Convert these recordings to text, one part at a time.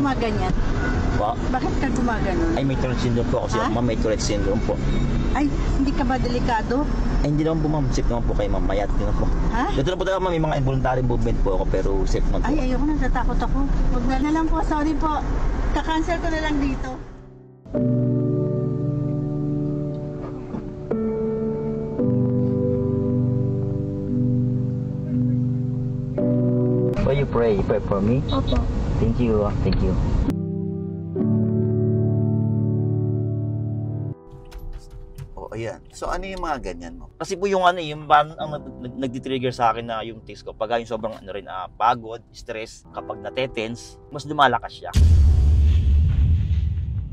gumaganyan? Po. Bakit ka gumaganon? Ay, may Tourette syndrome po kasi Ha? ma'am, may Tourette syndrome po. Ay, hindi ka ba delikado? Ay, hindi naman po ma'am, safe naman po kayo ma'am, mayat din po. Ha? Dito na po talaga ma'am, may mga involuntary movement po ako pero safe naman po. Ay, ayoko na, natatakot ako. Huwag na lang po, sorry po. Kakancel ko na lang dito. So you pray for me? Opo. Thank you, thank you. O, ayan. So, ano yung mga ganyan mo? Kasi po yung ano, yung parang ang nagdi-trigger sa akin na yung tics ko, pag yung sobrang ano rin, pagod, stress, kapag natetense, mas lumalakas siya.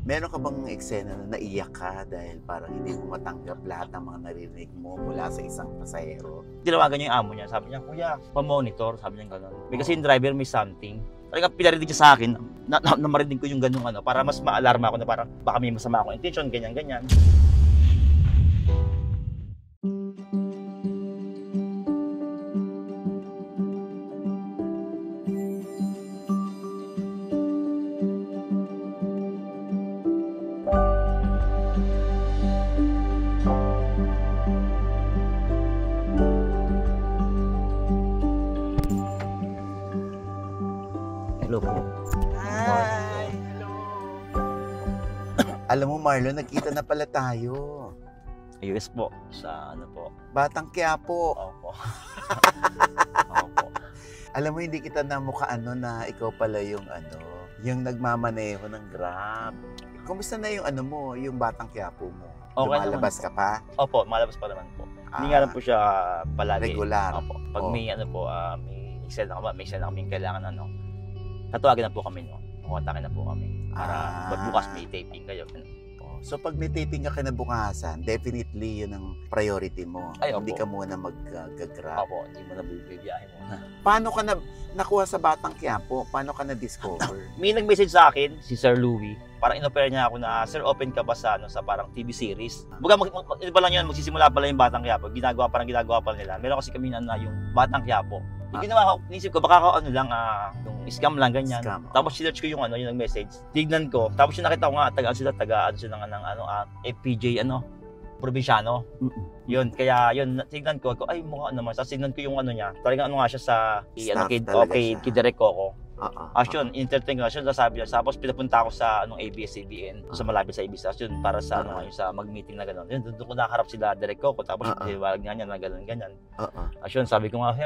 Meron ka bang eksena na naiyak ka dahil parang hindi mo matanggap lahat ng mga naririnig mo mula sa isang pasahero? Tinawagan niya yung amo niya, sabi niya, kuya, pa-monitor, sabi niya gano'n. Kasi yung driver may something. Talagang pinarinig niya sa akin, na marinig ko yung ganung ano, para mas ma-alarma ako na parang baka may masama akong intention, ganyan-ganyan. Hello po. Hi! Hello! Alam mo, Marlon, nagkita na pala tayo. US po, sa ano po. Batang Quiapo. Opo. Opo. Alam mo, hindi kita namukhaan na ikaw pala yung yung nagmamaneho ng Grab. Kumusta na yung mo, yung Batang Quiapo mo? Okay Lumalabas ka pa? Opo, malabas pa naman po. Hindi nga lang po siya palagi. Regular. Opo. Pag may may eksena kaming kailangan tatawagan na po kami, no? Kukontakin na po kami. Para bukas may taping kayo. So pag may taping ka kinabukasan, definitely yun ang priority mo. Ay, opo. Hindi ka muna mag-grab. Opo, hindi mo na bibiyahe muna. Paano ka nakuha sa Batang Quiapo? Paano ka na-discover? May nag-message sa akin, si Sir Louie. Parang inopera niya ako na, Sir, open ka ba sa parang TV series? Baga, iba lang yun, magsisimula pala yung Batang Quiapo. Ginagawa pa nila. Meron kasi kami na yung Batang Quiapo. Yung ginawa ko, inisip ko, baka lang, yung scam lang, ganyan. Scam. Tapos sinearch ko yung yung nag-message. Tignan ko. Tapos yung nakita ko nga, taga ng FPJ, probinsyano. Yun, kaya yun, tignan ko, ay mukha naman. Tapos tignan ko yung niya. Talagang nga siya sa, kay Direk Coco. Yun, entertain ko na siya, sabi niya. Tapos pinapunta ako sa ABS-CBN, sa malapit sa Ibis. Yun, para sa yung sa mag-meeting na gano'n. Yun, doon ko nakaharap sila Direk Coco. Tapos tiniwalag nga niya na gano'n-ganyan. Yun, sabi ko nga,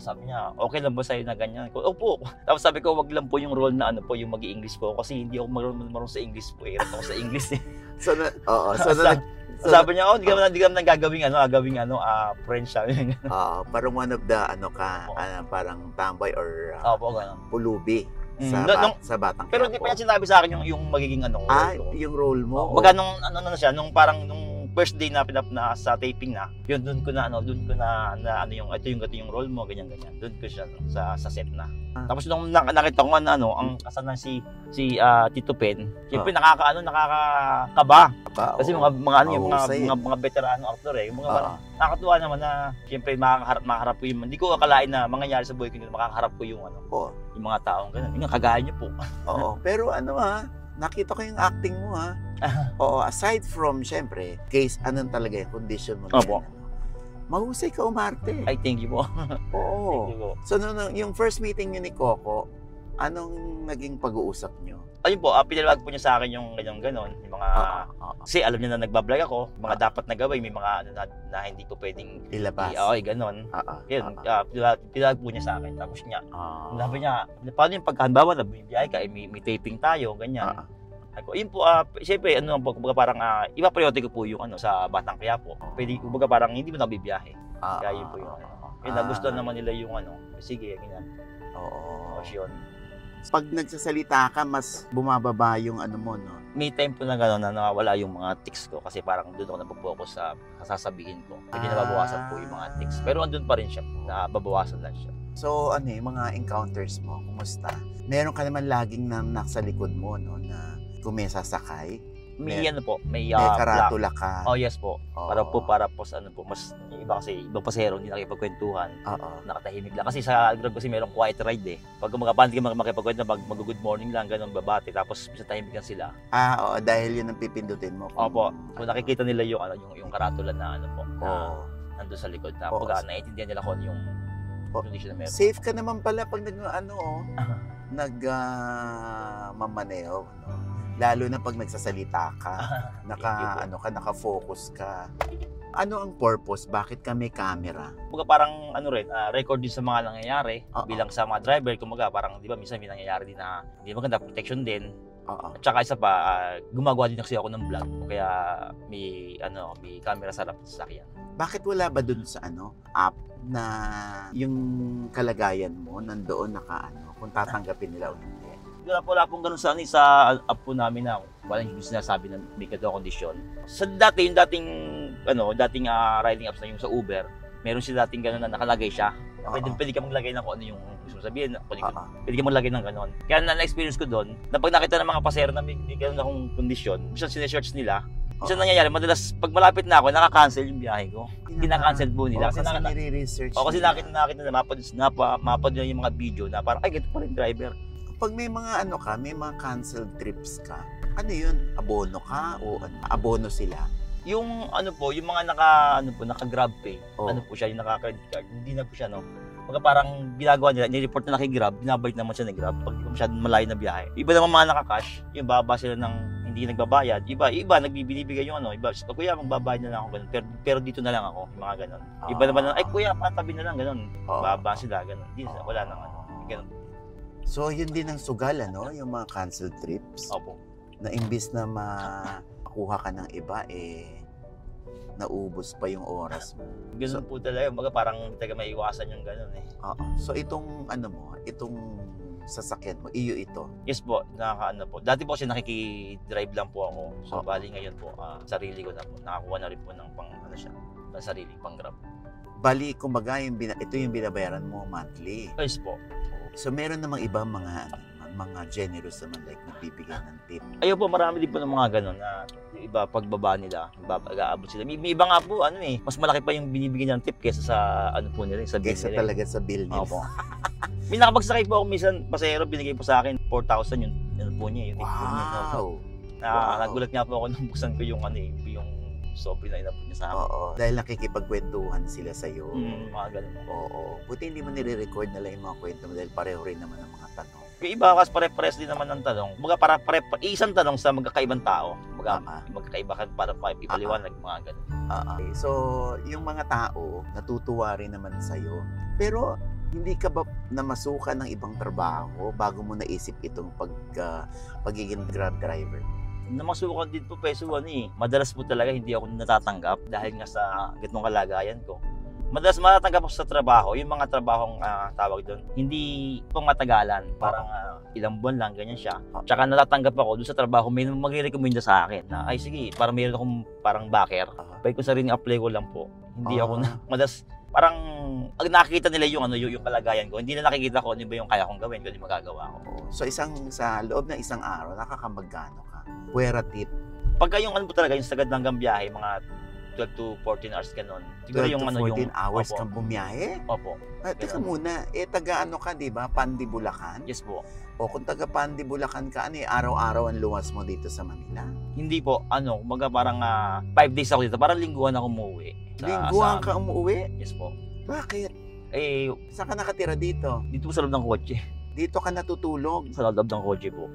sabi niya, okay lang ba sa'yo na ganyan? Opo. Tapos sabi ko, wag lang po yung role na yung mag-i-English po. Kasi hindi ako marunong sa English po. Hirap ako sa English eh. Sabi niya, hindi ka naman gagawing French sabi niya. Parang one of the parang tambay or pulubi sa Batang Quiapo. Pero hindi pa niya sinabi sa akin yung magiging yung role mo. Baga nung siya, nung parang nung first day na sa taping na, yun doon ko na ito yung role mo, ganyan. Doon ko siya sa set na. Tapos nung nakita ko ang kasama si Tito Pen, siyempre nakakakaba. Kasi mga veterano actor yung mga nakakatuwa naman na siyempre makaharap ko yung hindi ko akalain na mangyayari sa buhay ko nila, makaharap ko yung yung mga taong ganun. Yung kagaya niyo po. Oo, pero nakita ko yung acting mo Oo, aside from syempre, case anong talaga yung condition mo. Opo. Mahusay ka umarte. Ay, thank you po. Oo. Thank you po. So yung first meeting niyo ni Coco, anong naging pag-uusap niyo? Ayun po, pinaliwag po niya sa akin yung ganon, yung mga kasi alam niya na nagbablog ako, mga dapat na gawin, may mga na hindi ko pwedeng ilabas. Ganon. Yun, pinaliwag po niya sa akin. Tapos niya, sabi niya, paano yung pagkahanbawa na bumibiyahe ka, may taping tayo, ganyan. Ako, yun po, siyempre, parang ipa-priority ko po yung sa Batang Quiapo. Pwede, parang hindi mo na bibiyahe. Kaya yun po yung nagustuhan naman nila yung sige, ganyan. Oo. Yun. Pag nagsasalita ka, mas bumababa yung mo, no? May time po na gano'n na nawawala yung mga tics ko kasi parang doon ako napopokus sa kasasabihin ko. Hindi nababawasan po yung mga tics. Pero andun pa rin siya, nababawasan lang siya. So, yung mga encounters mo, kumusta? Meron ka naman laging nasa likod mo, no, na kung may sasakay, May ano po, may May black. karatula ka. Oh, yes po. Oo. Para po sa ano po, mas yung iba kasi ibang pasahero hindi nakikipagkwentuhan. Oo. Nakatahimik lang. Kasi sa Grab kasi merong quiet ride eh. Pag kumakapan ka makipagkwento, mag-good morning lang, ganun babati. Tapos bisa tahimik lang sila. Oo, dahil yun ang pipindutin mo. Opo. Kung nakikita nila yung yung karatula na ano po, na Oo. nandun sa likod. Na Oo. naiintindihan nila kung yung condition na meron. Safe ka naman pala pag mamaneho, no? Lalo na pag nagsasalita ka, naka-focus ka. Ano ang purpose? Bakit ka may camera? Kumbaga parang ano rin, record din sa mga nangyayari Oo. bilang sa mga driver. Kumbaga parang di ba minsan may nangyayari din na hindi maganda, protection din. Oo. At saka isa pa, gumagawa din kasi ako ng vlog. Kaya may camera sa harap sa sakyan. Bakit wala ba dun sa app na yung kalagayan mo nandoon kung tatanggapin nila o hindi? Wala pong ganun sa app po namin na walang yung sinasabi na may ganito kondisyon. Sa dating riding apps na yung sa Uber, meron sila dating ganun na nakalagay siya. Pwede ka maglagay ng kung ano yung gusto mo sabihin, pwede ka maglagay ng ganun. Kaya na-experience ko doon, na pag nakita ng mga pasahero na may ganun akong kondisyon, minsan sinesearch nila. Minsan nangyayari, madalas pag malapit na ako, naka-cancel yung biyahe ko. Kina-cancel po nila. Kasi nire-research kasi nakita na mapad nila yung mga video na parang, ay, ganito pa rin driver. Pag may mga may mga canceled trips ka, ano yun? Abono ka o abono sila? Yung yung mga naka-Grab Pay, siya, yung naka-credit card, hindi na po siya, Pagka parang ginagawa nila, ni-report na naki-Grab, binabalik naman siya ni Grab pag masyadong malayo na biyahe. Iba naman mga naka-cash, yung baba sila ng hindi nagbabayad. Iba nagbibigay yung iba, kuya, magbabayad na lang ako ganun. Pero dito na lang ako, yung mga ganun. Iba naman, ay kuya, patabi na lang ganun. Baba sila ganun. Wala nang ganun. So, yun din ang sugal, yung mga canceled trips. Opo. Na imbis na makuha ka ng iba, naubos pa yung oras mo. Ganun po talaga. Parang taga maiwasan yung ganun eh. Oo. So, itong sasakyan mo, iyo ito. Yes po, po. Dati po kasi nakiki-drive lang po ako. So, bali ngayon po, sarili ko na po. Nakakuha na rin po ng sarili, pang Grab. Bali, kumbaga, ito yung binabayaran mo monthly. Yes po. So, meron namang iba mga generous naman, like nagbibigay ng tip. Ayun po, marami din po ng mga ganun na iba pagbaba nila, mag-aabot sila. May iba nga po, mas malaki pa yung binibigyan ng tip kaysa sa po nila, sa bill Kaysa nila. talaga sa bill nila. Opo. May nakapagsakay po ako minsan, pasahero, binigay po sa akin 4,000 yung po niya, yung tip po niya. Wow! Nagulat nga po ako nung buksan ko yung yung sobre na inabot niya sa akin. Oo. Dahil nakikipagkwentuhan sila sa'yo. Mga ganun po. Oo. Buti hindi mo nire-record na lang yung mga kwento mo dahil pareho rin naman ang mga tanong. Yung iba kasi pare-pares din naman ng tanong. Isang tanong sa magkakaibang tao. Magkakaiba ka para ipaliwanag mga ganun. Okay. So, yung mga tao, natutuwa rin naman sa'yo. Pero, hindi ka ba namasukan ng ibang trabaho bago mo naisip itong pagiging Grab driver? Namasukan din po peso madalas po talaga hindi ako natatanggap dahil nga sa ganitong kalagayan ko. Madalas matatanggap ako sa trabaho, yung mga trabahong tawag doon, hindi po matagalan, parang ilang buwan lang, ganyan siya. Tsaka natatanggap ako doon sa trabaho, may magre-recommenda sa akin na, ay sige, parang mayroon akong parang backer. Pwede ko sarili apply ko lang po. Hindi ako madalas, parang pag nakikita nila yung kalagayan ko, hindi na nakikita ko ano ba yung kaya kong gawin, kung ano yung magagawa ko. So sa loob ng isang araw, nakakamagkano ka? Puwera tip. Pagka yung po talaga, yung sagad hanggang biyahe, mga 12 to 14 hours ganun. 12 to 14 hours kang bumiyahe? Opo. Teka muna, taga ka, di ba? Pandi, Bulacan? Yes po. O kung taga Pandi, Bulacan ka, araw-araw ang luwas mo dito sa Manila? Hindi po, kumaga parang 5 days ako dito, parang lingguhan ako umuwi. Lingguhan ka umuwi? Yes po. Bakit? Saan ka nakatira dito? Dito po sa loob ng kotse. Dito ka natutulog? Sa loob ng kotse po.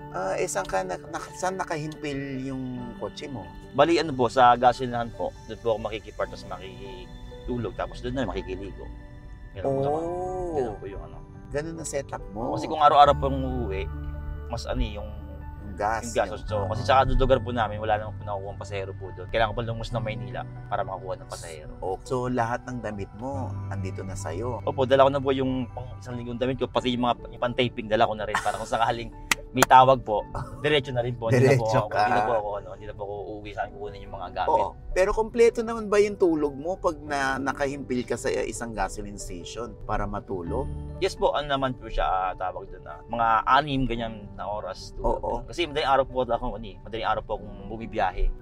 Saan nakahimpil yung kotse mo? Bali po, sa gasolinahan po. Doon po ako makikipart, tapos makikitulog, tapos doon na makikiligo. Ganun po yung Ganun ang setup mo? Kasi kung araw-araw po umuwi, mas yung gas. So, kasi sa lugar po namin, wala naman po nakukuha ng pasahero po doon. Kailangan pa lumus ng Maynila para makakuha ng pasahero. So, lahat ng damit mo, andito na sa'yo? Opo, dala ko na po yung isang linggong damit ko, pati yung pang-taping, dala ko na rin para kung sakaling may tawag po, diretso na rin po. Diretso ka. Hindi na po ako uuwi sa akin kukunin yung mga gamit. Oo. Pero kompleto naman ba yung tulog mo pag nakahimpil ka sa isang gasoline station para matulog? Yes po, ano naman po siya, tawag doon na mga 6 ganyan na oras tulog. Oo. Kasi madaling araw po madaling araw po akong bumibiyahe.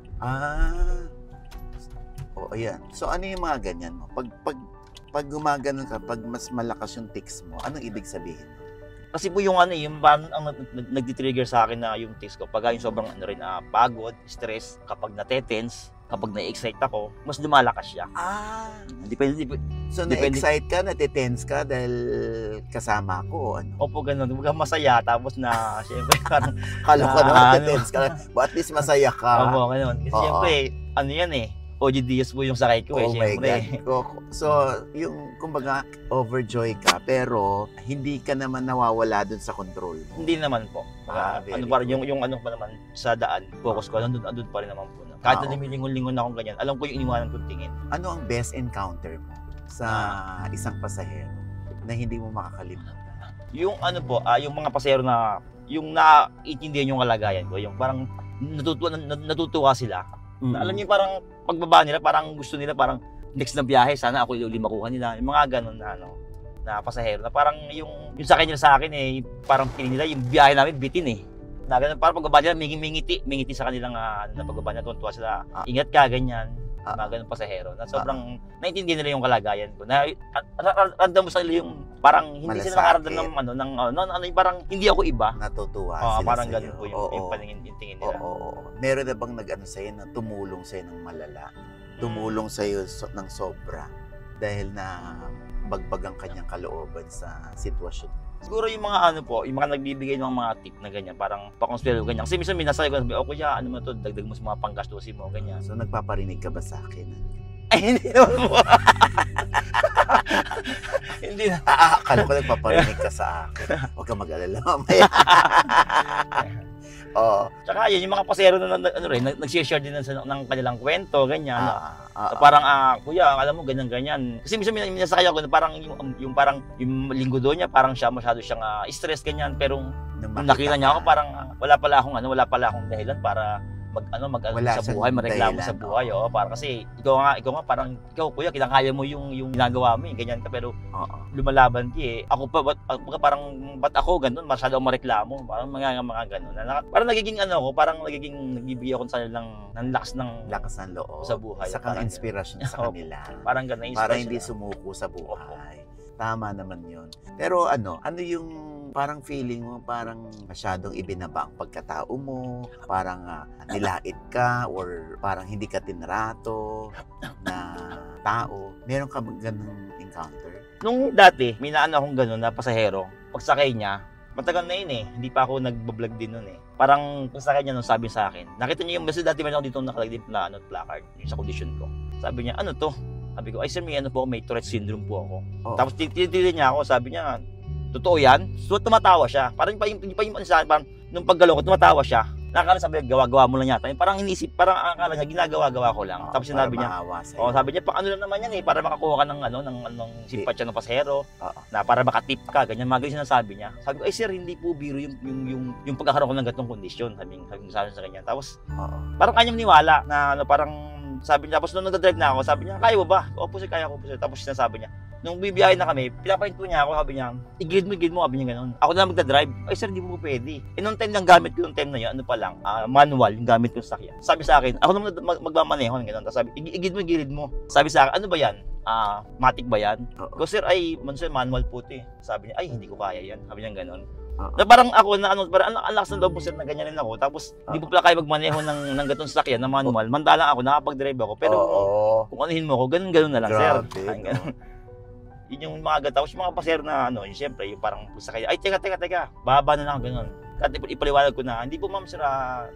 Ayan. So ano yung mga ganyan mo? Pag gumaganon ka, pag mas malakas yung tics mo, anong ibig sabihin? Kasi po yung yung parang ang nagdi-trigger sa akin na yung tics ko, pag yung sobrang pagod, stress, kapag natetense, kapag na-excite ako, mas lumalakas siya. Depende. So na-excite ka, natitense ka dahil kasama ko o ano? Opo, ganun. Huwag masaya, tapos na, syempre, parang, Kala ko na natitense ka, but at least masaya ka. opo, ganun. Kasi syempre, ano yan OG Diaz po yung sakay ko Oh my syempre. God. So, yung kumbaga, overjoy ka, pero hindi ka naman nawawala dun sa control mo. Hindi naman po. Very Parang good. yung ano pa naman sa daan, focus ko, andun pa rin naman po. Kahit na Okay. lumilingon-lingon akong ganyan, alam ko yung iniwanan kong tingin. Ano ang best encounter mo sa isang pasahero na hindi mo makakalimutan? Yung yung mga pasahero na, yung naiintindihan yung kalagayan ko, yung parang natutuwa sila. Na alam niyo parang pagbaba nila, parang gusto nila parang next na biyahe, sana ako uli makuha nila. Yung mga ganun na pasahero na parang yung sakay nila sa akin parang piling nila yung biyahe namin bitin Na ganun, parang pagbaba nila mingiti sa kanilang na pagbaba nila, tuwa sila. Ingat ka, ganyan. Mga ganun pasahero na sobrang naintindihan nila yung kalagayan ko. Na random mo sa nila yung parang hindi Malasakit. sila nakaramdam ng parang hindi ako iba. Natutuwa sila Parang sa'yo. ganun po yung paningin, yung tingin nila. Oo. Meron na bang nag-ano sa'yo na tumulong sa'yo ng malala? Tumulong sa'yo ng sobra dahil na bagbag ang kanyang kalooban sa sitwasyon? Siguro yung mga yung mga nagbibigay ng mga tip na ganyan, parang pakonswelo ganyan. Kasi minsan minasay ko, kuya, ano mo to, dagdag mo sa mga panggastusin mo, ganyan. So nagpaparinig ka ba sa akin? Ay, hindi naman po. Hindi na. Akala ko nagpaparinig ka sa akin. Huwag ka mag-alala mamaya. Oo. Tsaka yun, yung mga pasero na nag-share din ng kanilang kwento, ganyan. Ah, Parang, kuya, alam mo, ganyan-ganyan. Kasi minsan minasakay ako na parang yung linggo doon niya, parang siya masyado siyang stress, ganyan. Pero nung nakita niya ako, parang wala pala akong dahilan para Wala sa siyang buhay, mareklamo dahilan, sa buhay. Para kasi ikaw nga, parang ikaw, kuya, kinakaya mo yung ginagawa mo, ganyan ka, pero Oo. lumalaban ka Ako pa, parang, ba't ako ganun? Masyado akong mareklamo. Parang mga ganun. Parang nagiging parang nagbibigay ako sa kanila ng lakas Lakas ng loob. sa buhay. Sa kang Parang inspirasyon sa Opo. kanila. Parang ganun. Para hindi sumuko sa buhay. Tama naman yun. Pero ano yung parang feeling mo, parang masyadong ibinaba ang pagkatao mo, parang nilait ka, or parang hindi ka tinrato na tao. Meron ka bang ganung encounter? Nung dati, may akong ganun na pasahero. Pagsakay niya, matagal na yun Hindi pa ako nagbablog din nun Parang pagsakay niya nung sabi sa akin, nakita niya yung kasi dati meron ako dito nakalagay na placard yung sa condition ko. Sabi niya, ano to? Sabi ko, ay sir, may may Tourette syndrome po ako. Oo. Tapos tinitignan niya ako, sabi niya, totoo yan? So tumatawa siya. Parang parang nung paggalaw ko, tumatawa siya. Nakakala sabi niya, gawa mo lang yata. Parang inisip, parang akala niya, ginagawa ko lang. Tapos sinabi niya, sabi niya, pang ano lang naman yan para makakuha ka ng simpatsya ng pasahero, na para makatip ka, ganyan, mga ganyan sinasabi niya. Sabi ko, ay sir, hindi po biro yung pagkakaroon ko ng ganitong kondisyon, sabi sa kanya. Tapos, parang kanyang niwala na parang sabi niya, tapos nung nagdadrive na ako, sabi niya, kaya mo ba? Opo sir, kaya ko po sir. Tapos sinasabi niya, nung bibiyahe na kami, pinapahinto niya ako, sabi niya, i-grid mo, sabi niya ganun. Ako na lang magdadrive. Ay sir, hindi mo pwede. Nung time lang gamit ko yung time na yun, manual, yung gamit ko sa sakyan. Sabi sa akin, ako naman magmamaneho ng ganun. Tapos sabi, i-grid mo. Sabi sa akin, ano ba yan? Matic ba yan? Ko sir, manual po ito Sabi niya, ay hindi ko kaya yan. Sabi niya ganun. Na parang ako parang ang lakas ng loob mo sir na ganyan rin ako. Tapos hindi po pala kayo magmaneho ng ganitong sakyan na manual. Mandalang ako, nakapag-drive ako. Pero kung anuhin mo ako, ganun na lang sir. Ganun. Yun yung mga tapos yung mga pasero na yung siyempre, yung parang sakay, ay teka, bababa na lang ganun. At ipaliwanag ko na, hindi po ma'am sir,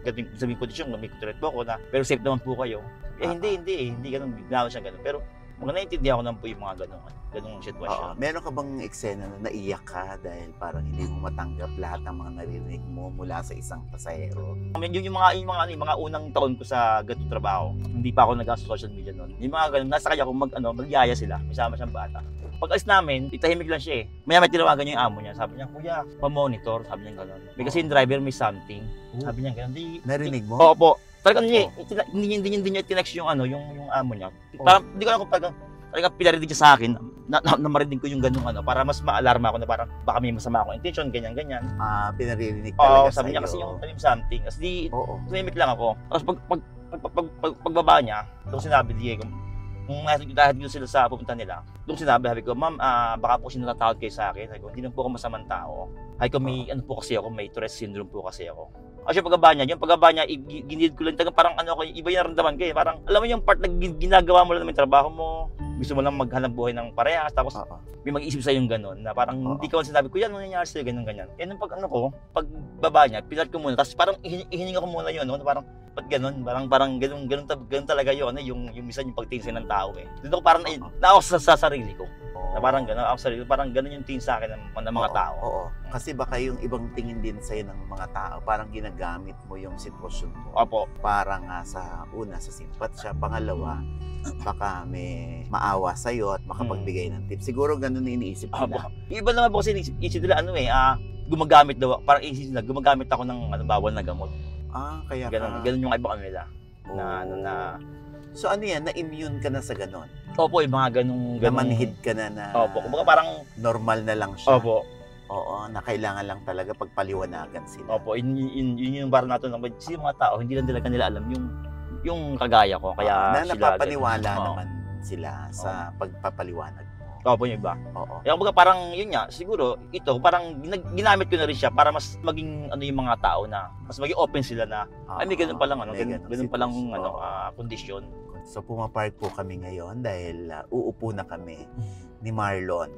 ganun sabihin ko din may kuturet po ako na, pero safe naman po kayo. Hindi ganun, bigla siya ganun. Pero naintindihan ko naman po yung mga ganung sitwasyon. Meron ka bang eksena na naiyak ka dahil parang hindi mo matanggap lahat ng mga naririnig mo mula sa isang pasahero? Yung mga unang taon ko sa ganitong trabaho, hindi pa ako nag-social media noon. Yung mga ganun, nasa kanya kung magyaya sila, may sama siyang bata. Pag alis namin, itahimik lang siya eh. Maya may tinawagan niya yung amo niya. Sabi niya, kuya, pa-monitor. Sabi niya gano'n. May kasi yung driver may something. Sabi niya gano'n. Narinig mo? Opo. Talagang hindi niya tinext yung ano, yung amo niya. Parang hindi ko alam kung talagang pinarinig niya sa akin na marinig ko yung ganung ano para mas maalarma ako na parang baka may masama akong intention, ganyan. Pinaririnig talaga Oo, sabi niya kasi yung something. Kasi tumimik lang ako. Tapos pagbaba niya, doon sinabi Diego, nung dahil dito sila sa pupunta nila, doon sabi ko, ma'am, baka po sinatatawad kayo sa akin. Sabi ko, hindi na po ako masamang tao. Sabi ko, may ano po kasi ako, may Tourette syndrome po kasi ako. Kasi yung pagbaba niya, ginid ko lang, parang ano ako, iba yung naramdaman ko eh. Parang, alam mo yung part na ginagawa mo lang naman yung trabaho mo, gusto mo lang maghanap buhay ng parehas, tapos may mag-iisip sa'yo yung gano'n, na parang hindi ka man sinabi ko, yan, ano nangyari sa'yo, ganyan. Eh, nung pagbaba niya, pinat ko muna, tapos parang ihininga ko muna yun, no? Parang, ba't gano'n? Parang ganun talaga yun, ano? Yung minsan yung pagtingin ng tao eh. Dito ko parang naawa sa sarili ko. Na parang gano'n, parang gano'n yung tingin sa akin ng mga tao. Oo. Kasi baka yung ibang tingin din sa'yo ng mga tao, parang ginagamit mo yung sitwasyon mo. Opo. Para nga sa simpatsya. Pangalawa, baka may maawa sa'yo at makapagbigay ng tip. Siguro gano'n na iniisip nila. Iba naman po kasi iniisip nila, gumagamit daw, parang isip nila, gumagamit ako ng bawal na gamot. Kaya ganun yung iba nila. So ano yan, na-immune ka na sa ganon? Opo, yung mga ganung Namanhid ka na Opo, kumbaga parang normal na lang siya. Opo. Oo, na kailangan lang talaga pagpaliwanagan sila. Opo, yun yung parang natin kasi yung mga tao, hindi lang nila alam yung kagaya ko. Kaya na napapaniwala naman sila sa pagpapaliwanag mo. Opo, yung iba. Oo. Kaya kumbaga parang yun nga, siguro ito parang ginamit ko na rin siya para mas maging yung mga tao na mas maging open sila na may ganun pa lang ganun pa lang kondisyon. So pumapark po kami ngayon dahil uupo na kami ni Marlon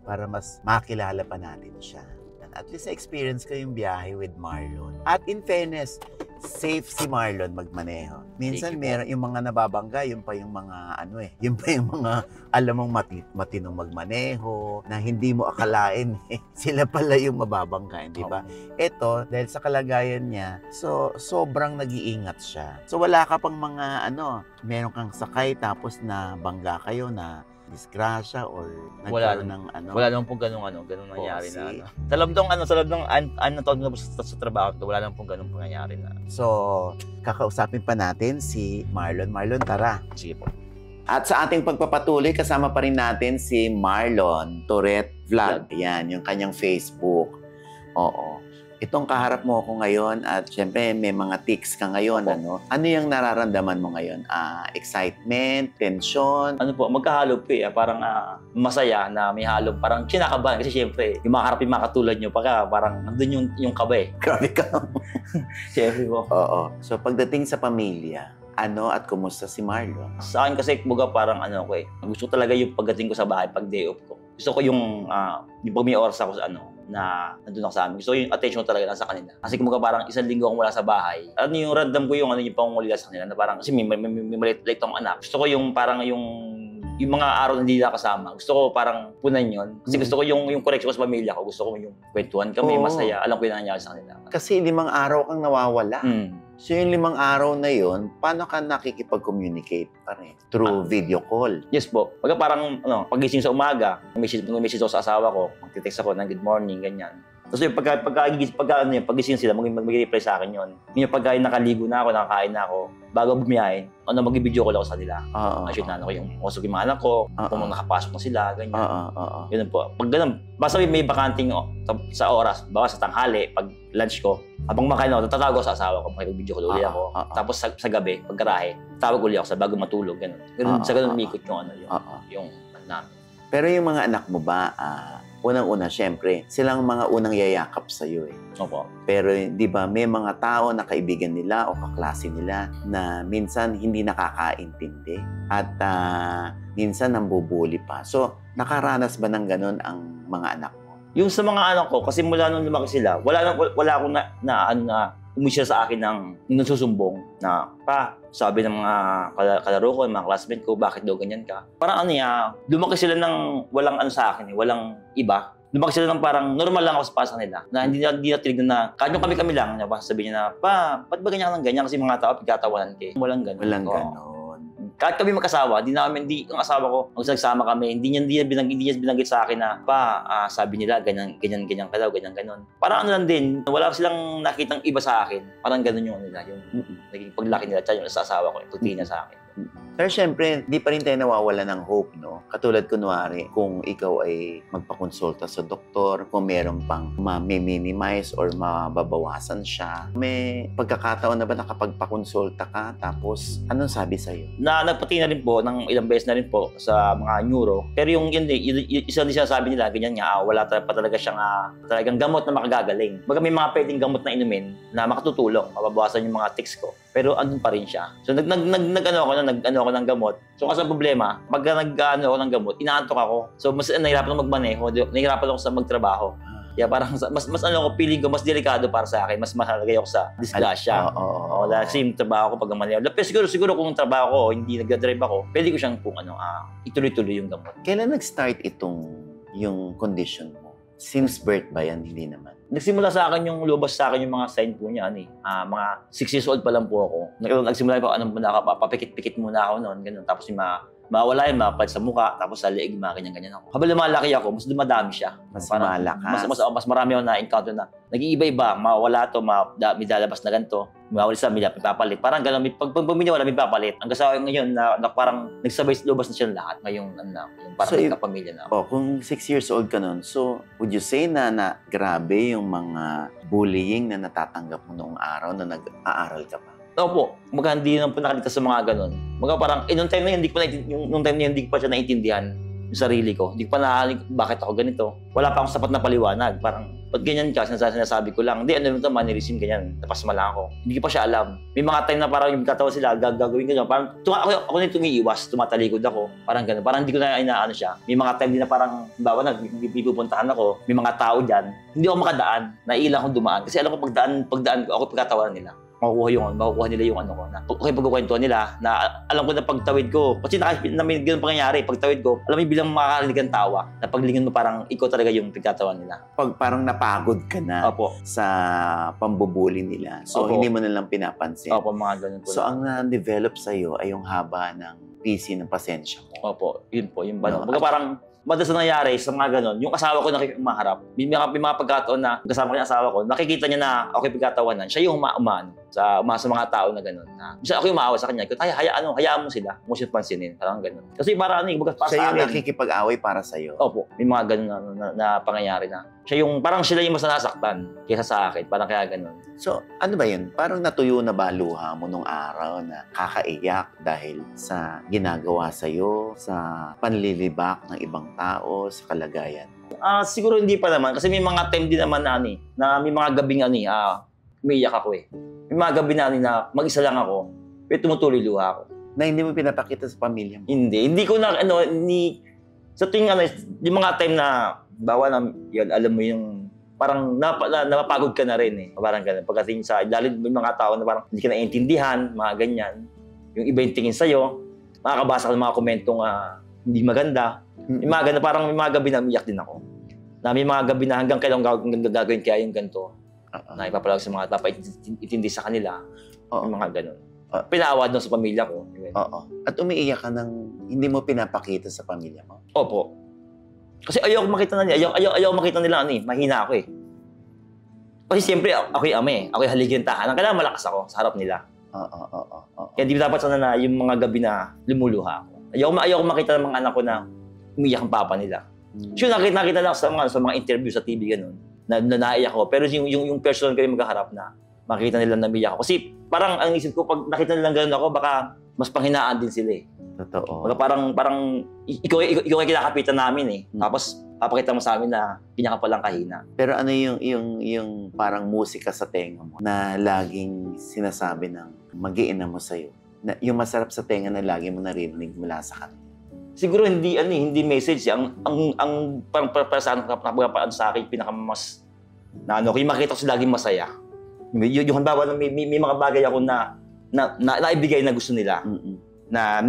para mas makilala pa natin siya. At least experience ko yung biyahe with Marlon. At in fairness, safe si Marlon magmaneho. Minsan meron yung mga nababangga, yung pa yung mga yung pa yung mga alam mong matinong magmaneho na hindi mo akalain sila pala yung mababangga, di ba? Ito, dahil sa kalagayan niya, so sobrang nag-iingat siya. So wala ka pang mga meron kang sakay tapos na bangga kayo na disgrasya or nagkaroon ng Wala naman pong ganung nangyari na Sa loob ng taon na sa trabaho, wala naman pong ganung nangyari na. So, kakausapin pa natin si Marlon. Marlon, tara. Sige po. At sa ating pagpapatuloy, kasama pa rin natin si Marlon Tourette Vlog. Yan, yung kanyang Facebook. Oo. Itong kaharap mo ako ngayon at syempre may mga tics ka ngayon, Ano yung nararamdaman mo ngayon? Excitement, tension? Magkahalo po parang masaya na may halo, parang kinakabahan kasi syempre, yung mga katulad nyo, parang nandun yung kaba eh. Grabe ka. Syempre po. Oo. So pagdating sa pamilya, at kumusta si Marlon? Sa akin kasi, parang gusto ko talaga yung pagdating ko sa bahay, pag day off ko. Gusto ko yung pag may oras ako sa na nandun ako sa amin. Gusto ko yung attention talaga nasa kanila. Kasi parang isang linggo akong wala sa bahay. Yung random ko yung yung pangungulila sa kanila na parang kasi may maliit akong anak. Gusto ko yung parang yung mga araw na hindi nila kasama. Gusto ko parang punan yun. Kasi gusto ko yung connection ko sa pamilya ko. Gusto ko yung kwentuhan kami, masaya. Alam ko yung nangyayari sa kanila. Kasi 5 araw kang nawawala. So yung 5 araw na yun, paano ka nakikipag-communicate pa rin? Through video call? Yes po. Parang pagising sa umaga, message ako sa asawa ko, magte-text ako ng good morning, ganyan. Tapos yung pagising sila, mag-reply sa akin yun. Yung pagkain nakaligo na ako, nakakain na ako, bago bumiyahe, mag-video call ako sa nila. Shoot na ko yung usog yung mga anak ko, kung nakapasok na sila, ganyan. Ganun po. Pag ganun, basta may bakanting sa oras, baka sa tanghali, pag lunch ko, habang makain ako, tatawag ako sa asawa ko, makipag-video call ulit ako. Tapos sa gabi, pagkarahe, tawag ulit ako sa bago matulog, ganun. Sa ganun umikot yung namin. Pero yung mga anak mo ba, unang-una, syempre, silang mga unang yayakap sa'yo eh. Opo. Pero, di ba, may mga tao na kaibigan nila o kaklase nila na minsan hindi nakakaintindi at minsan nambubuli pa. So, nakaranas ba ng ganun ang mga anak mo? Yung sa mga anak ko, kasi mula nung lumaki sila, wala akong na umisya sa akin ng nagsusumbong na, sabi ng mga kalaro ko, mga classmate ko, bakit daw ganyan ka? Parang lumaki sila ng walang sa akin, walang iba. Lumaki sila ng parang normal lang ako sa pasa nila. Na hindi na tinignan na, kahit yung kami lang, sabihin niya na, ba't ba ganyan ka ng ganyan? Kasi mga tao, pagkatawanan kayo. Walang ganun. Walang ganun. Kahit kami mag-asawa, hindi ang asawa ko, ang nagsama kami, hindi niya binanggit sa akin na, sabi nila, ganyan ka daw, ganyan. Parang ano lang din, wala silang nakitang iba sa akin. Parang ganun yung nila, yung naging paglaki nila, tsaka yung sa asawa ko, yung pagtingin niya sa aakin. Pero syempre, di pa rin tayo nawawala ng hope, no? Katulad kunwari, kung ikaw ay magpakonsulta sa doktor, kung meron pang ma-minimize or mababawasan siya, may pagkakataon na ba nakapagpakonsulta ka, tapos anong sabi sa'yo? Nagpati na rin po, ng ilang beses na rin po sa mga neuro. Pero yung isa din sinasabi nila, ganyan nga, wala pa talaga siyang talagang gamot na makagagaling. Baga may mga pwedeng gamot na inumin na makatutulong, mababawasan yung mga tics ko. Pero andun pa rin siya. So nag-ano ako ng gamot. So kasi ang problema, pag nag-ano ako ng gamot, inaantok ako. So mas nahihirapan ako magmaneho, nahihirapan ako sa magtrabaho. Kaya parang mas ano ko, feeling ko mas delikado para sa akin, mas mahalagay ako sa disgrasya. Kasi yung trabaho ko pag maneho. Pero siguro kung trabaho ko, hindi nag-drive ako, pwede ko siyang ituloy-tuloy yung gamot. Kailan nag-start yung condition mo? Since birth ba yan? Hindi naman. Nagsimula sa akin yung lumabas sa akin yung mga sign po niya, mga 6 years old pa lang po ako. Nagsimula ko, papikit-pikit muna ako noon, ganun. Tapos yung mawala yung mapalit sa mukha, tapos sa leeg, ganyan ako. Habang lumalaki ako, mas dumadami siya. Mas malakas. Mas marami ako na-encounter na nag-iiba-iba, mawala to, may dalabas na ganito, mawala sa may papalit. Parang gano'n, pag wala, may papalit. Ang kasawa ngayon na parang nagsabay lubas na silang lahat ngayong parang kapamilya na ako. Kung 6 years old ka nun, so would you say na grabe yung mga bullying na natatanggap mo noong araw na nag-aaral ka pa? Opo, hindi naman po nakalitas sa mga ganun. Parang, nung time na yun, hindi ko pa siya naintindihan yung sarili ko. Hindi ko pa naaling bakit ako ganito. Wala pa akong sapat na paliwanag. Parang, ba't ganyan ka? Sinasabi ko lang. Hindi, ano ito, mannerism, ganyan. Napasma lang ako. Hindi ko pa siya alam. May mga time na parang yung katawa sila, gagawin ko. Parang, ako na tumiiwas, tumatalikod ako. Parang gano'n. Parang hindi ko na inaano siya. May mga time din na parang, bawa na, pipupuntahan ako. May mga tao dyan. Hindi ako makadaan. Naiilang akong dumaan. Kasi alam ko, pagdaan ko, ako pagkatawanan nila. Makukuha nila yung ano ko na okay pagkukwentuhan nila na alam ko na pagtawid ko kasi may ganun pangyayari pagtawid ko alam mo bilang makakarinig ang tawa na paglingon mo parang ikaw talaga yung pagtatawan nila pag parang napagod ka na sa pambubuli nila so hindi mo na lang pinapansin mga ganun po so ang na-develop sa'yo ay yung haba ng PC ng pasensya mo yun po yung parang madalas na nangyari sa mga ganon, yung asawa ko nakikimaharap. May mga pagkataon na kasama ko yung asawa ko, nakikita niya na okay pagkatawanan, siya yung umaan sa mga tao na ganon. Bisa ako yung maawa sa kanya, hayaan mo sila, mo siya pansinin, parang ganon. Kasi para siya yung nakikipag-away para sa'yo? Opo, may mga ganon na pangyayari na. Parang sila yung mas nasaktan kaysa sa akin, parang kaya ganon. So, ano ba yun? Parang natuyo na ba luha mo nung araw na kakaiyak dahil sa ginagawa sa'yo, sa panlilibak ng ibang tao, sa kalagayan mo? Siguro hindi pa naman. Kasi may mga time din naman na may mga gabing umiiyak ako eh. May mga gabi na mag-isa lang ako, pero tumutuloy luha ako. Na hindi mo pinapakita sa pamilya mo? Hindi ko na, sa tuwing yung mga time na, bawa na, yun, alam mo yung, parang napapagod ka na rin eh. Parang ganun. Pagdating sa ilalim may mga tao na parang hindi ka naiintindihan, mga ganyan. Yung iba yung tingin sa'yo, makakabasa ka ng mga komentong hindi maganda. Yung mga ganun, parang may mga gabi na umiyak din ako. Na may mga gabi na hanggang kailan gagawin kaya yung ganito. Na ipapalag sa mga intindi sa kanila. Yung mga ganun. Pinaawad na sa pamilya ko. At umiiyak ka ng hindi mo pinapakita sa pamilya mo? Opo. Kasi ayaw makita na nila. Ayaw makita nila mahina ako eh. Kasi siyempre ako yung ama eh. Ako yung haligi ng tahanan. Kailangan malakas ako sa harap nila. Kaya di dapat sana na yung mga gabi na lumuluha ako. Ayaw makita ng mga anak ko na umiyak ang papa nila. So nakita lang sa mga interview sa TV ganun na naiyak ako. Pero yung personal ko yung maghaharap na makita nila na umiyak ako. Kasi parang ang isip ko pag nakita nilang ganun ako baka mas panghinaan din sila eh. Totoo. Parang ikaw ay kinakapitan namin eh. Tapos papakita mo sa amin na pinya ka palang kahina. Pero ano yung parang musika sa tenga mo na laging sinasabi ng mag-iina mo sa'yo? Na, yung masarap sa tenga na lagi mo narinig mula sa kanila? Siguro hindi message. Ang parang sa akin pinakamas na yung makita ko sila laging masaya. Yung halimbawa may mga bagay ako na naibigay na gusto nila. Na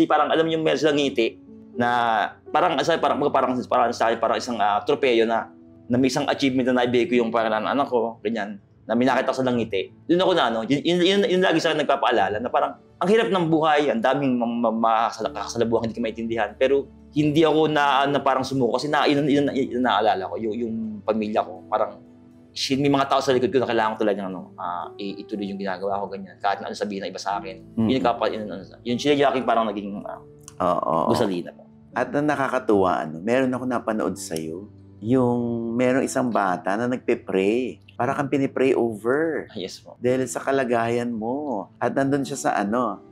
parang alam niyo meron silang ngiti na parang sa akin parang isang tropeyo na may isang achievement na naibigay ko yung pangalan ng anak ko ganyan na may nakita ko sa langiti, doon ako na, yun lagi sa akin nagpapaalala na parang, ang hirap ng buhay, ang daming makakasalabuhan, hindi ko maintindihan, pero hindi ako na parang sumuko kasi yun naalala ko, yung pamilya ko, parang, may mga tao sa likod ko na kailangan ko talaga ituloy yung ginagawa ko ganyan, kahit na ano sabihin ng iba sa akin. Yun sila yung parang naging gusalina po. At nakakatuwa, meron ako napanood sa'yo, yung merong isang bata na nagpe-pray. Para kang pinipray over. Yes po. Dahil sa kalagayan mo. At nandun siya sa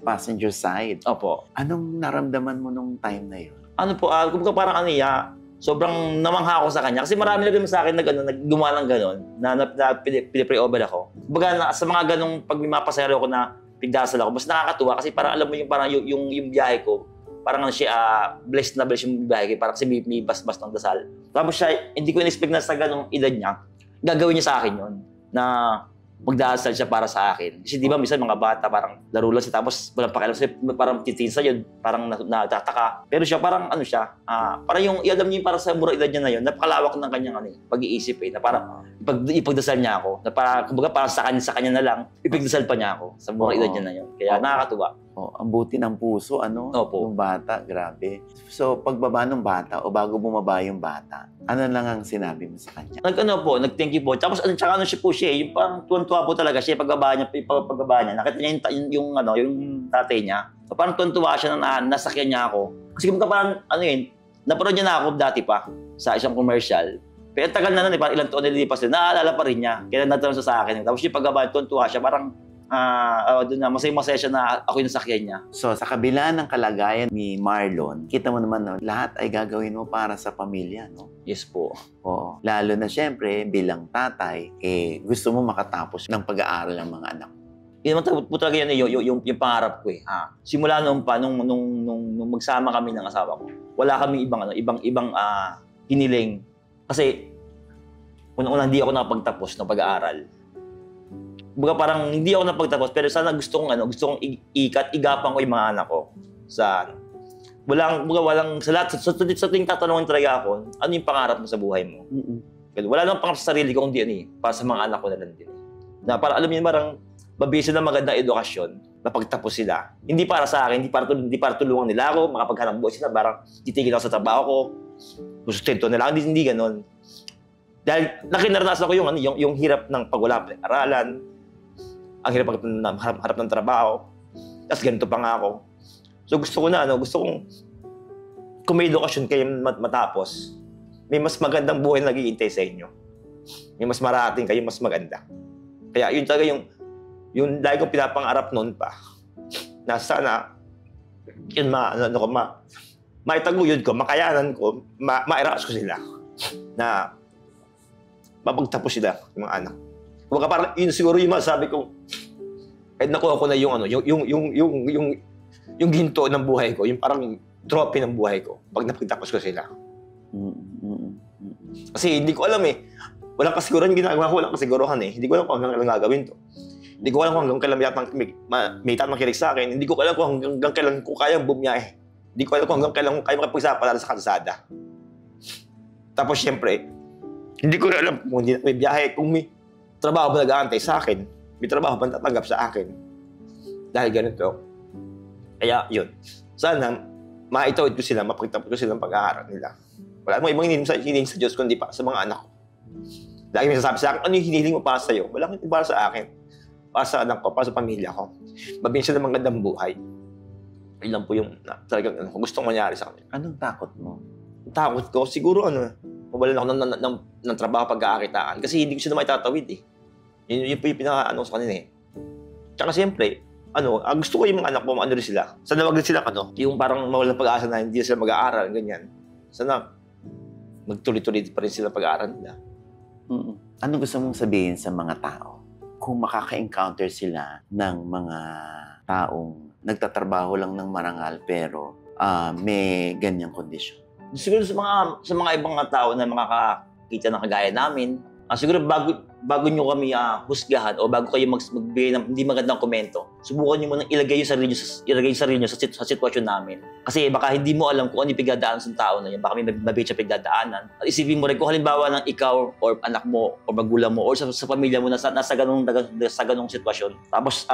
passenger side. Opo. Anong naramdaman mo nung time na yun? Kumbaga parang sobrang namangha ako sa kanya. Kasi marami na sa akin naggumawa ng gano'n, na pinipray over ako. Kumbaga sa mga ganong pag may mapasayaro ko na pigdasal ako, mas nakakatuwa kasi parang alam mo yung biyahe ko, parang blessed na blessed yung biyahe ko, parang kasi may bas-bas ng dasal. Tapos siya, hindi ko in-expect na sa ganong edad niya, gagawin niya sa akin yun, na magdasal siya para sa akin. Kasi di ba, minsan mga bata, parang laro lang siya, tapos walang pakialam siya, parang titiin sa yun, parang natataka. Pero siya, parang parang yung, alam niyo, para sa mura edad niya na yun, napakalawak ng kanyang pag-iisip na parang ipagdasal niya ako, na parang, kumbaga, parang sa kanya na lang, ipagdasal pa niya ako sa mura edad niya na yun. Kaya nakakatuwa. Ang buti ng puso, Opo. ng bata, grabe. So, pagbaba ng bata, o bago bumaba yung bata, ano lang ang sinabi mo sa kanya? Nag-thank you po. Tapos, tsaka siya, yung parang tuwan-tuwa po talaga siya, pagbaba niya, nakita niya yung tatay niya. So, parang tuwan-tuwa siya na nasakyan niya ako. Kasi parang, napanood niya na ako dati pa, sa isang commercial. Pero tagal na parang ilang taon nililipas din, naaalala pa rin niya. Kaya natanong siya sa akin. Tapos yung pagbaba, tuwan-tuwa siya, parang, doon na, masaya siya na ako yung nasakyan niya. So, sa kabila ng kalagayan ni Marlon, kita mo naman na lahat ay gagawin mo para sa pamilya, no? Yes po. Oo. Lalo na siyempre, bilang tatay, gusto mo makatapos ng pag-aaral ng mga anak. Yun naman po talaga yan, yung pangarap ko . Simula nung magsama kami ng asawa ko, wala kami ibang hiniling. Kasi, unang-una hindi ako nakapagtapos ng pag-aaral. Baga parang hindi ako napagtapos, pero sana gusto kong igapang ko yung mga anak ko sa walang sa lahat sa tuwing tatanungin talaga ako, ano yung pangarap mo sa buhay mo? Wala nang pangarap sa sarili ko kundi para sa mga anak ko na lang din. Na para alam niyo parang mabisa ng magandang edukasyon na pagtapos sila. Hindi para sa akin, hindi para tulungan nila ako, makapaghanap buhay sila, parang titigil ako sa trabaho ko, sustento nila, hindi ganoon. Dahil nakinaranasan ko yung hirap ng pagwala ng aralan, ang hirap harap ng trabaho, tapos ganito pa nga ako. So gusto kong kung may edukasyon kayo matapos, may mas magandang buhay na naghihintay sa inyo. May mas marating kayo, mas maganda. Kaya yun talaga yung dahil kong pinapangarap noon pa, na sana, yun maitaguyod ko, makayanan ko, mairas ko sila, na mapagtapos sila, yung mga anak. Kumbaga parang yun siguro yung masasabi ko, kahit nakuha ko na yung ginto ng buhay ko, yung parang trophy ng buhay ko, pag napagtapos ko sila. Kasi hindi ko alam walang kasiguran yung ginagawa ko, walang kasiguruhan Hindi ko alam kung hanggang kailan gagawin to. Hindi ko alam kung hanggang kailan may tatang kilig sa akin. Hindi ko alam kung hanggang kailan ko kayang bumiyahe. Hindi ko alam kung hanggang kailan ko kaya makapagsapadala sa kalsada. Tapos syempre, hindi ko alam kung hindi may biyahe, kung may trabaho ba nag-aantay sa akin, may trabaho ba tatanggap sa akin. Dahil ganito. Kaya yun. Sana, maitawid ko sila, mapagtapos ko silang pag-aaral nila. Wala mo ibang hiniling sa Diyos kundi pa sa mga anak ko. Lagi may sasabi sa akin, ano yung hiniling mo para sa'yo? Wala kang para sa akin. Para sa anak ko, para sa pamilya ko. Mabigyan sila ng magandang buhay. Ayun lang po yung talagang gustong mangyari sa akin. Anong takot mo? Takot ko, siguro mawalan ako ng trabaho pagkakakitaan. Kasi hindi ko sila maitatawid Yun po yung pinaka sa kanila Tsaka siyempre, gusto ko yung mga anak ko, rin sila. Sana wag din sila, yung parang mawalan pag-asa na hindi sila mag-aaral, ganyan. Sana magtuloy-tuloy pa rin sila pag-aaral nila. Ano gusto mong sabihin sa mga tao? Kung makaka-encounter sila ng mga taong nagtatrabaho lang ng marangal pero may ganyang kondisyon. Siguro sa mga ibang tao na makakakita ng kagaya namin, siguro bago nyo kami husgahan o bago kayo magbigay ng hindi magandang komento, subukan niyo muna ilagay yung sarili niyo sa sitwasyon namin. Kasi baka hindi mo alam kung ano yung pigdadaanan sa tao na yun. Baka may mabigat siya pigdadaanan. At isipin mo rin kung halimbawa ng ikaw or anak mo o magulang mo or sa pamilya mo nasa ganung sitwasyon. Tapos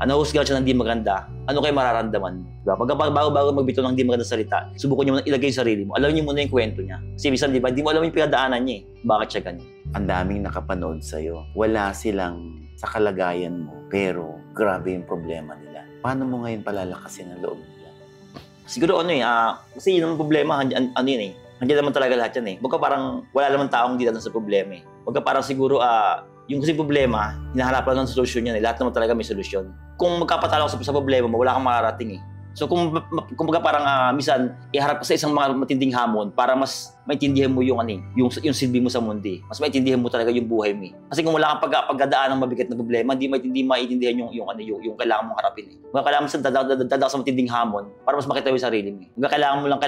nahusgahan siya ng di maganda, ano kayo mararamdaman? Diba? Bago magbito ng di maganda salita, subukan niyo muna ilagay yung sarili mo. Alam niyo muna yung kwento niya. Kasi minsan, di ba, hindi mo alam yung pinadaanan niya eh. Bakit siya ganyan? Ang daming nakapanood sa'yo. Wala silang sa kalagayan mo, pero grabe yung problema nila. Paano mo ngayon palalakasin ang loob nila? Siguro kasi yun ang problema, ano yun eh. Nandiyan naman talaga lahat yan eh. Baka parang wala naman taong hindi natin sa problema eh. Baka parang siguro, yung kasi problema, hinahanap lang ng solusyon yan eh. Lahat naman talaga may solusyon. Kung magkapatalo ka sa problema mo, wala kang makarating eh. So kung baga parang minsan iharap ka sa isang mga matinding hamon para mas maintindihan mo yung silbi mo sa mundo. Mas maintindihan mo talaga yung buhay mo. Kasi kung wala kang pagdadaan ng mabigat na problema, hindi maintindihan yung kailangan mong harapin eh. Kung kailangan mo dadaan sa matinding hamon para mas makita mo yung sarili mo. Kung kailangan mo lang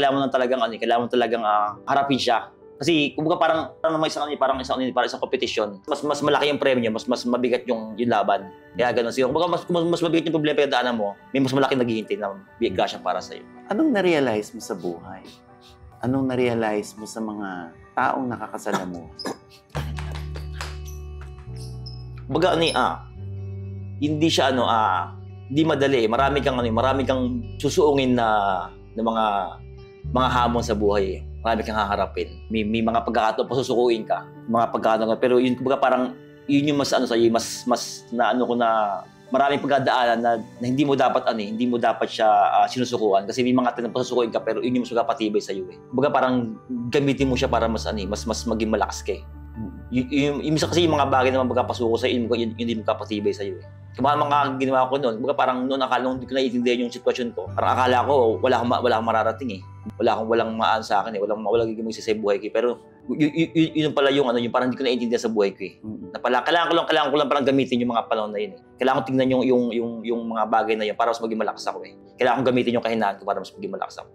talagang harapin siya. Kasi kumbaga parang isang competition. Mas malaki yung premyo, mas mabigat yung laban. Kaya gano'n siya. Kumbaga mas mabigat yung problema pinagdaanan mo, may mas malaki naghihintay na biga siya para sa iyo. Anong na-realize mo sa buhay? Anong na-realize mo sa mga taong nakakasalamuha? Kumbaga hindi siya hindi madali. Marami kang susuungin na mga hamon sa buhay. Marami kang haharapin. May mga pagkakataon pasusukuin ka. Mga pagkakataon, pero yun kumbaga parang yun yung mas mas maraming pagdadaanan na hindi mo dapat siya sinusukuan kasi may mga pasusukuin ka pero yun yung mas magpapatibay sa iyo eh. Kumbaga parang gamitin mo siya para mas maging malakas ka eh. Yung kasi yung mga bagay na magpapasuko sa iyo, yun hindi magpapatibay sa iyo eh. Kung mga ginawa ko noon, kumbaga parang noon hindi ko naiintindihan yung sitwasyon ko. Parang akala ko wala akong mararating eh. Walang maan sa akin eh. Walang gagawin sa buhay ko eh. Pero yun pala yung parang hindi ko naiintindihan sa buhay ko eh. Kailangan ko lang parang gamitin yung mga panahon na yun eh. Kailangan ko tingnan yung mga bagay na yun para mas maging malakas ako eh. Kailangan ko gamitin yung kahinaan ko para mas maging malakas ako.